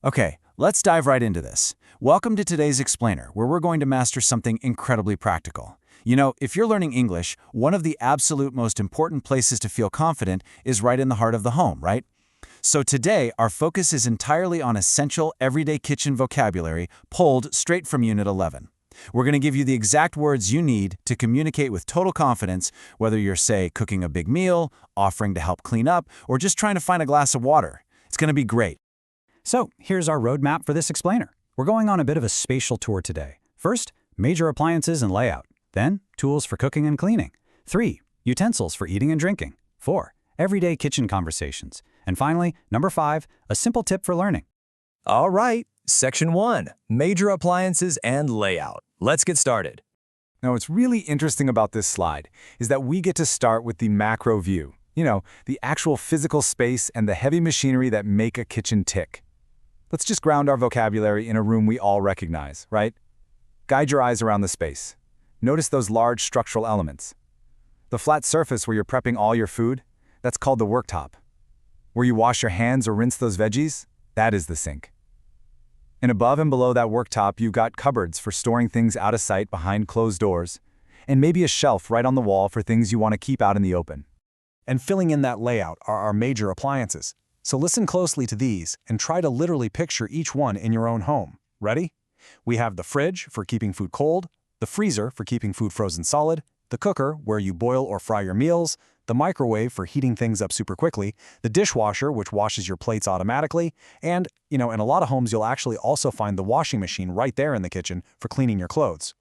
Okay, let's dive right into this. Welcome to today's Explainer, where we're going to master something incredibly practical. You know, if you're learning English, one of the absolute most important places to feel confident is right in the heart of the home, right? So today, our focus is entirely on essential everyday kitchen vocabulary pulled straight from Unit 11. We're going to give you the exact words you need to communicate with total confidence, whether you're, say, cooking a big meal, offering to help clean up, or just trying to find a glass of water. It's going to be great. So here's our roadmap for this explainer. We're going on a bit of a spatial tour today. First, major appliances and layout. Then, tools for cooking and cleaning. 3, utensils for eating and drinking. 4, everyday kitchen conversations. And finally, number 5, a simple tip for learning. All right, Section 1, major appliances and layout. Let's get started. Now, what's really interesting about this slide is that we get to start with the macro view. You know, the actual physical space and the heavy machinery that make a kitchen tick. Let's just ground our vocabulary in a room we all recognize, right? Guide your eyes around the space. Notice those large structural elements. The flat surface where you're prepping all your food, that's called the worktop. Where you wash your hands or rinse those veggies, that is the sink. And above and below that worktop, you've got cupboards for storing things out of sight behind closed doors, and maybe a shelf right on the wall for things you want to keep out in the open. And filling in that layout are our major appliances. So listen closely to these and try to literally picture each one in your own home. Ready? We have the fridge for keeping food cold, the freezer for keeping food frozen solid, the cooker where you boil or fry your meals, the microwave for heating things up super quickly, the dishwasher which washes your plates automatically, and, in a lot of homes you'll actually also find the washing machine right there in the kitchen for cleaning your clothes.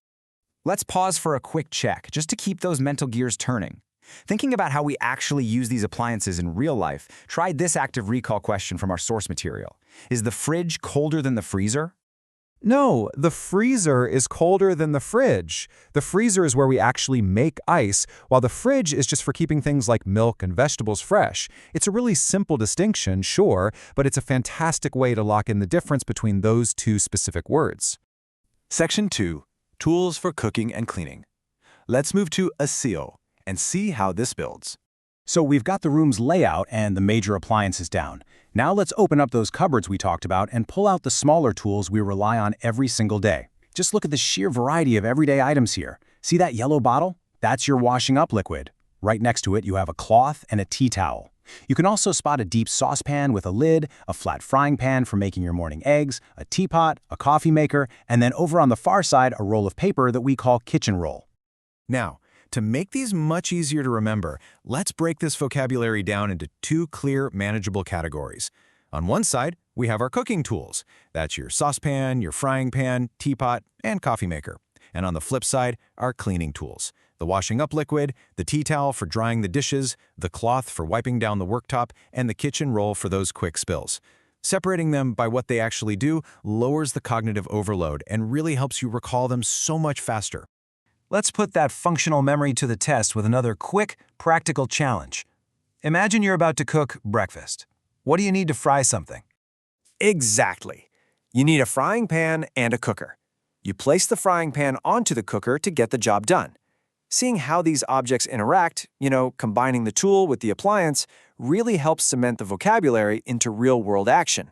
Let's pause for a quick check, just to keep those mental gears turning. Thinking about how we actually use these appliances in real life, try this active recall question from our source material. Is the fridge colder than the freezer? No, the freezer is colder than the fridge. The freezer is where we actually make ice, while the fridge is just for keeping things like milk and vegetables fresh. It's a really simple distinction, sure, but it's a fantastic way to lock in the difference between those two specific words. Section 2, tools for cooking and cleaning. Let's move to ASEO and see how this builds. So we've got the room's layout and the major appliances down. Now let's open up those cupboards we talked about and pull out the smaller tools we rely on every single day. Just look at the sheer variety of everyday items here. See that yellow bottle? That's your washing up liquid. Right next to it, you have a cloth and a tea towel. You can also spot a deep saucepan with a lid, a flat frying pan for making your morning eggs, a teapot, a coffee maker, and then over on the far side, a roll of paper that we call kitchen roll. Now, to make these much easier to remember, let's break this vocabulary down into 2 clear, manageable categories. On one side, we have our cooking tools. That's your saucepan, your frying pan, teapot, and coffee maker. And on the flip side, our cleaning tools. The washing up liquid, the tea towel for drying the dishes, the cloth for wiping down the worktop, and the kitchen roll for those quick spills. Separating them by what they actually do lowers the cognitive overload and really helps you recall them so much faster. Let's put that functional memory to the test with another quick, practical challenge. Imagine you're about to cook breakfast. What do you need to fry something? Exactly. You need a frying pan and a cooker. You place the frying pan onto the cooker to get the job done. Seeing how these objects interact, combining the tool with the appliance, really helps cement the vocabulary into real-world action.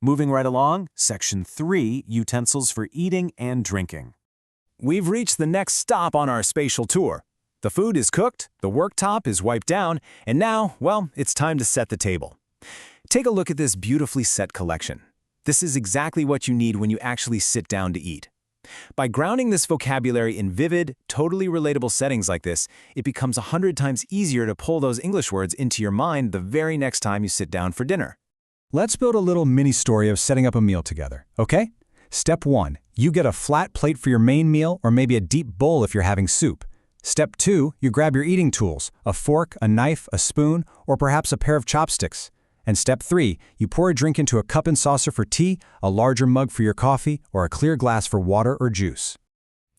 Moving right along, Section 3, utensils for eating and drinking. We've reached the next stop on our spatial tour. The food is cooked, the worktop is wiped down, and now, well, it's time to set the table. Take a look at this beautifully set collection. This is exactly what you need when you actually sit down to eat. By grounding this vocabulary in vivid, totally relatable settings like this, it becomes 100 times easier to pull those English words into your mind the very next time you sit down for dinner. Let's build a little mini story of setting up a meal together, okay? Step 1, you get a flat plate for your main meal or maybe a deep bowl if you're having soup. Step 2, you grab your eating tools, a fork, a knife, a spoon, or perhaps a pair of chopsticks. And step 3, you pour a drink into a cup and saucer for tea, a larger mug for your coffee, or a clear glass for water or juice.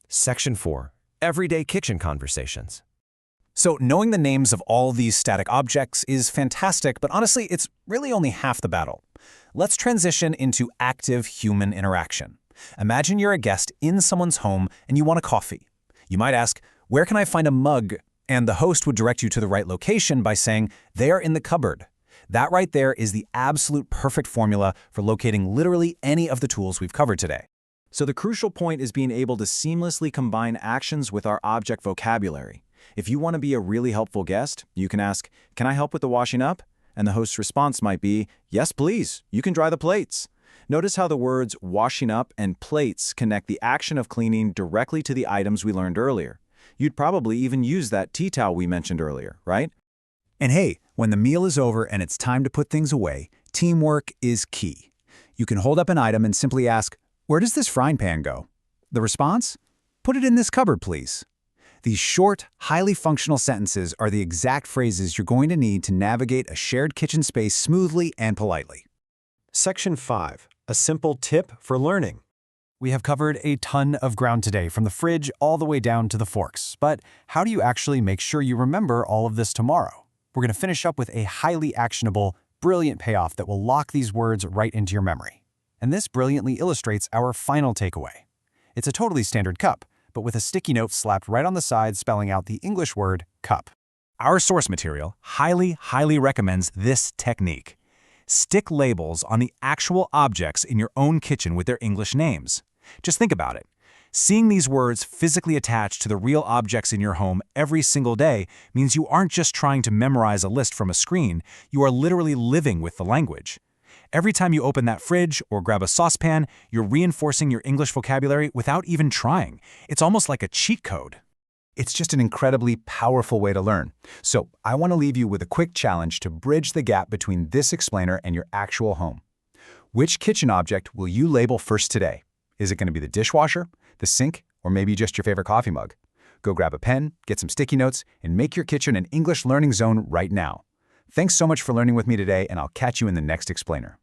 Section 4, everyday kitchen conversations. So knowing the names of all these static objects is fantastic, but honestly, it's really only half the battle. Let's transition into active human interaction. Imagine you're a guest in someone's home and you want a coffee. You might ask, where can I find a mug? And the host would direct you to the right location by saying, they are in the cupboard. That right there is the absolute perfect formula for locating literally any of the tools we've covered today. So the crucial point is being able to seamlessly combine actions with our object vocabulary. If you want to be a really helpful guest, you can ask, "Can I help with the washing up?" And the host's response might be, "Yes, please. You can dry the plates." Notice how the words washing up and plates connect the action of cleaning directly to the items we learned earlier. You'd probably even use that tea towel we mentioned earlier, right? And hey, when the meal is over and it's time to put things away, teamwork is key. You can hold up an item and simply ask, "Where does this frying pan go?" The response? "Put it in this cupboard, please." These short, highly functional sentences are the exact phrases you're going to need to navigate a shared kitchen space smoothly and politely. Section 5. A simple tip for learning. We have covered a ton of ground today, from the fridge all the way down to the forks. But how do you actually make sure you remember all of this tomorrow? We're going to finish up with a highly actionable, brilliant payoff that will lock these words right into your memory. And this brilliantly illustrates our final takeaway. It's a totally standard cup, but with a sticky note slapped right on the side spelling out the English word cup. Our source material highly recommends this technique. Stick labels on the actual objects in your own kitchen with their English names. Just think about it. Seeing these words physically attached to the real objects in your home every single day means you aren't just trying to memorize a list from a screen, you are literally living with the language. Every time you open that fridge or grab a saucepan, you're reinforcing your English vocabulary without even trying. It's almost like a cheat code. It's just an incredibly powerful way to learn. So I want to leave you with a quick challenge to bridge the gap between this explainer and your actual home. Which kitchen object will you label first today? Is it going to be the dishwasher, the sink, or maybe just your favorite coffee mug? Go grab a pen, get some sticky notes, and make your kitchen an English learning zone right now. Thanks so much for learning with me today, and I'll catch you in the next explainer.